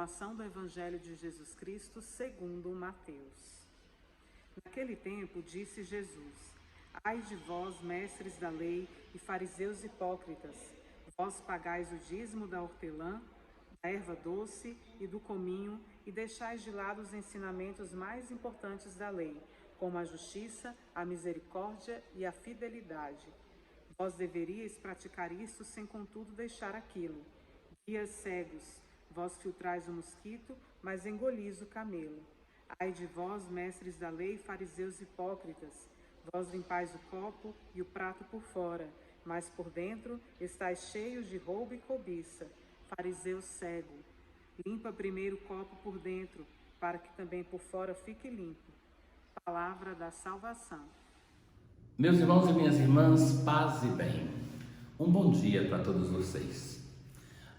Proclamação do Evangelho de Jesus Cristo segundo Mateus. Naquele tempo disse Jesus: Ai de vós, mestres da lei e fariseus hipócritas, vós pagais o dízimo da hortelã, da erva doce e do cominho, e deixais de lado os ensinamentos mais importantes da lei, como a justiça, a misericórdia e a fidelidade. Vós deveríeis praticar isto sem contudo deixar aquilo. Guias cegos, vós filtrais o mosquito, mas engolis o camelo. Ai de vós, mestres da lei e fariseus hipócritas, vós limpais o copo e o prato por fora, mas por dentro estáis cheios de roubo e cobiça. Fariseu cego, limpa primeiro o copo por dentro, para que também por fora fique limpo. Palavra da salvação. Meus irmãos e minhas irmãs, paz e bem. Um bom dia para todos vocês.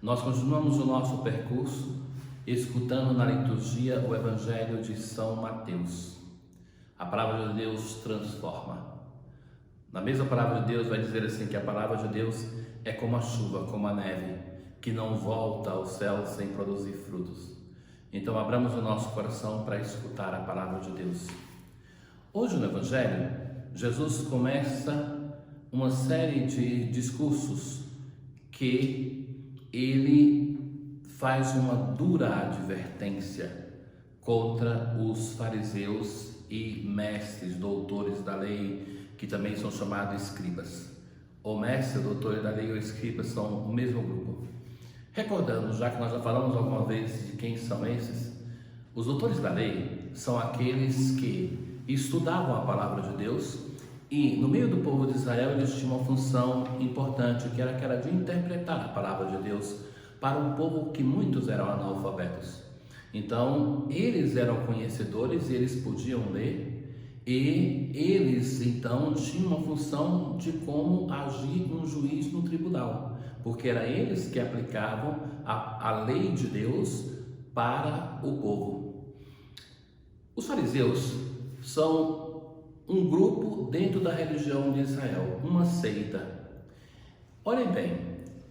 Nós continuamos o nosso percurso escutando na liturgia o Evangelho de São Mateus. A palavra de Deus transforma. Na mesma palavra de Deus vai dizer assim que a palavra de Deus é como a chuva, como a neve, que não volta ao céu sem produzir frutos. Então abramos o nosso coração para escutar a palavra de Deus. Hoje no Evangelho, Jesus começa uma série de discursos que ele faz uma dura advertência contra os fariseus e mestres, doutores da lei, que também são chamados escribas. O mestre, o doutor da lei e o escriba são o mesmo grupo. Recordando, já que nós já falamos alguma vez de quem são esses, os doutores da lei são aqueles que estudavam a palavra de Deus e no meio do povo de Israel eles tinham uma função importante, que era aquela de interpretar a palavra de Deus para um povo que muitos eram analfabetos. Então eles eram conhecedores e eles podiam ler, e eles então tinham uma função de como agir um juiz no tribunal, porque era eles que aplicavam a lei de Deus para o povo. Os fariseus são um grupo dentro da religião de Israel, uma seita. Olhem bem,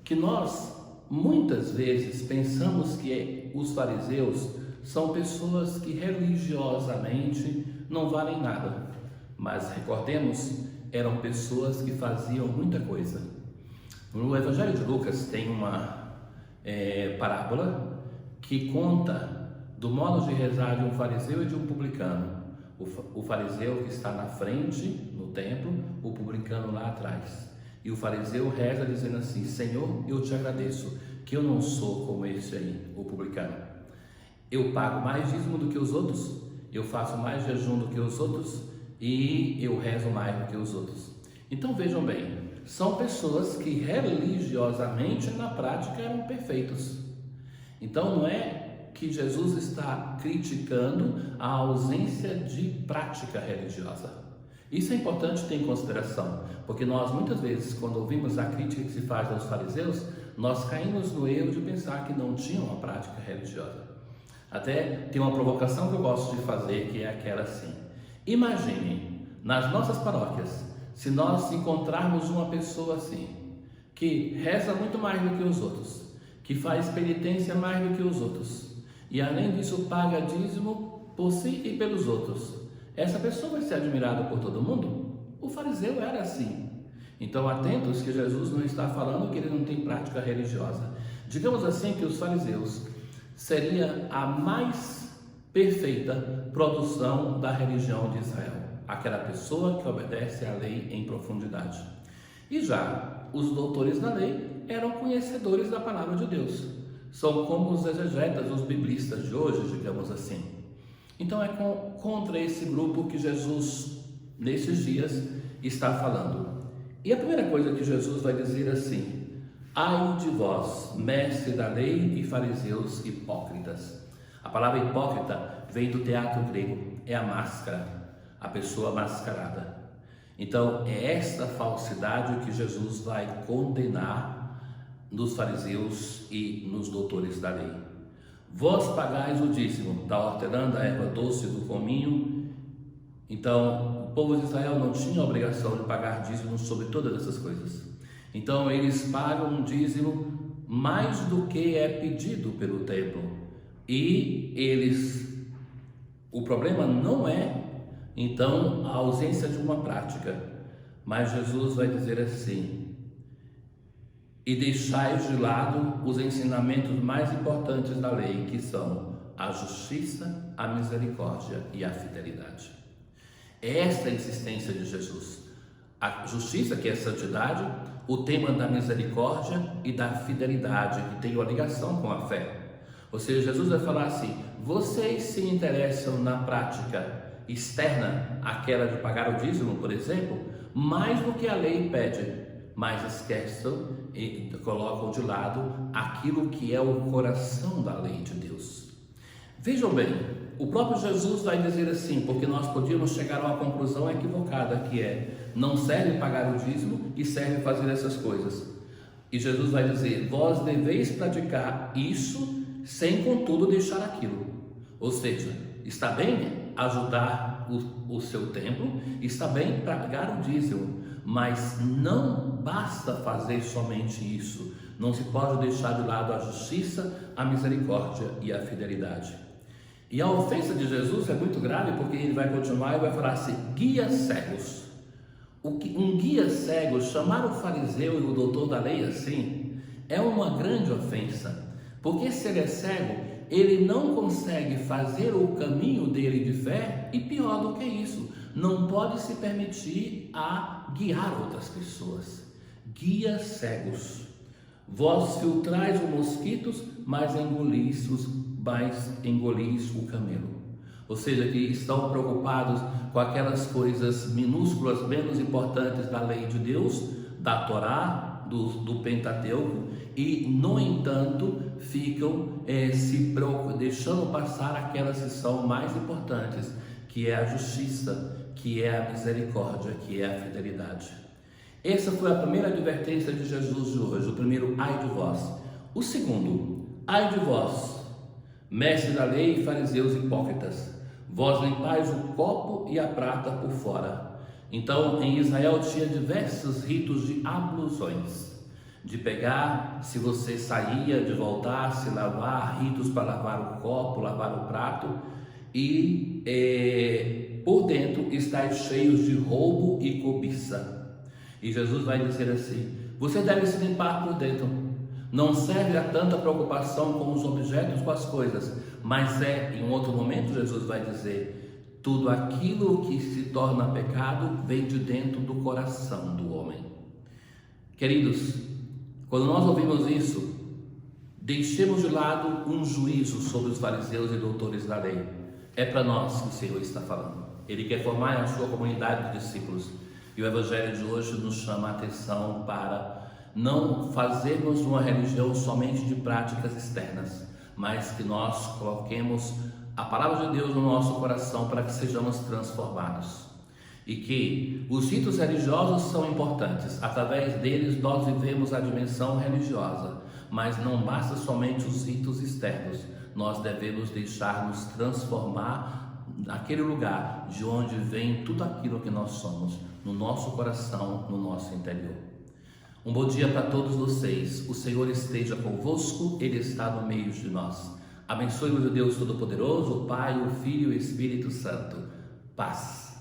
que nós muitas vezes pensamos que os fariseus são pessoas que religiosamente não valem nada, mas recordemos, eram pessoas que faziam muita coisa. No Evangelho de Lucas tem uma parábola que conta do modo de rezar de um fariseu e de um publicano. O fariseu que está na frente, no templo, o publicano lá atrás. E o fariseu reza dizendo assim: Senhor, eu te agradeço que eu não sou como esse aí, o publicano. Eu pago mais dízimo do que os outros, eu faço mais jejum do que os outros e eu rezo mais do que os outros. Então vejam bem, são pessoas que religiosamente na prática eram perfeitos. Então não é que Jesus está criticando a ausência de prática religiosa. Isso é importante ter em consideração, porque nós muitas vezes, quando ouvimos a crítica que se faz aos fariseus, nós caímos no erro de pensar que não tinham uma prática religiosa. Até tem uma provocação que eu gosto de fazer, que é aquela assim: imaginem, nas nossas paróquias, se nós encontrarmos uma pessoa assim, que reza muito mais do que os outros, que faz penitência mais do que os outros, e além disso paga dízimo por si e pelos outros, essa pessoa vai ser admirada por todo mundo? O fariseu era assim. Então atentos que Jesus não está falando que ele não tem prática religiosa. Digamos assim que os fariseus seria a mais perfeita produção da religião de Israel, aquela pessoa que obedece à lei em profundidade. E já os doutores da lei eram conhecedores da palavra de Deus. São como os exegetas, os biblistas de hoje, digamos assim. Então é contra esse grupo que Jesus, nesses dias, está falando. E a primeira coisa que Jesus vai dizer assim: ai de vós, mestre da lei e fariseus hipócritas. A palavra hipócrita vem do teatro grego, é a máscara, a pessoa mascarada. Então é esta falsidade que Jesus vai condenar nos fariseus e nos doutores da lei. Vós pagais o dízimo da hortelã, da erva doce, do cominho. Então o povo de Israel não tinha a obrigação de pagar dízimo sobre todas essas coisas. Então eles pagam um dízimo mais do que é pedido pelo templo, o problema não é, então, a ausência de uma prática, mas Jesus vai dizer assim: e deixai de lado os ensinamentos mais importantes da lei, que são a justiça, a misericórdia e a fidelidade. É esta a insistência de Jesus. A justiça, que é a santidade, o tema da misericórdia e da fidelidade, que tem uma ligação com a fé. Ou seja, Jesus vai falar assim: vocês se interessam na prática externa, aquela de pagar o dízimo, por exemplo, mais do que a lei pede, mas esqueçam e colocam de lado aquilo que é o coração da lei de Deus. Vejam bem, o próprio Jesus vai dizer assim, porque nós podíamos chegar a uma conclusão equivocada, que é: não serve pagar o dízimo e serve fazer essas coisas. E Jesus vai dizer: vós deveis praticar isso sem contudo deixar aquilo. Ou seja, está bem ajudar o seu templo, está bem pagar o dízimo, mas não basta fazer somente isso. Não se pode deixar de lado a justiça, a misericórdia e a fidelidade. E a ofensa de Jesus é muito grave, porque ele vai continuar e vai falar assim: guias cegos. Um guia cego, chamar o fariseu e o doutor da lei assim, é uma grande ofensa, porque se ele é cego, ele não consegue fazer o caminho dele de fé, e pior do que isso, não pode se permitir a guiar outras pessoas. Guias cegos. Vós filtrais os mosquitos, mas engolis o camelo. Ou seja, que estão preocupados com aquelas coisas minúsculas, menos importantes da lei de Deus, da Torá, do Pentateuco, e no entanto ficam deixando passar aquelas que são mais importantes, que é a justiça, que é a misericórdia, que é a fidelidade. Essa foi a primeira advertência de Jesus de hoje, o primeiro: ai de vós. O segundo: ai de vós, mestres da lei e fariseus hipócritas, vós limpais o copo e a prata por fora. Então, em Israel tinha diversos ritos de ablusões, de pegar, se você saía, de voltar, se lavar, ritos para lavar o copo, lavar o prato, e por dentro estáis cheios de roubo e cobiça. E Jesus vai dizer assim: você deve se limpar por dentro. Não serve a tanta preocupação com os objetos, com as coisas, mas em um outro momento Jesus vai dizer: tudo aquilo que se torna pecado vem de dentro do coração do homem. Queridos, quando nós ouvimos isso, deixemos de lado um juízo sobre os fariseus e doutores da lei. É para nós que o Senhor está falando. Ele quer formar a sua comunidade de discípulos. E o Evangelho de hoje nos chama a atenção para não fazermos uma religião somente de práticas externas, mas que nós coloquemos a palavra de Deus no nosso coração para que sejamos transformados. E que os ritos religiosos são importantes, através deles nós vivemos a dimensão religiosa, mas não basta somente os ritos externos, nós devemos deixar-nos transformar naquele lugar de onde vem tudo aquilo que nós somos, no nosso coração, no nosso interior. Um bom dia para todos vocês. O Senhor esteja convosco, Ele está no meio de nós. Abençoe-vos o Deus Todo-Poderoso, o Pai, o Filho e o Espírito Santo. Paz.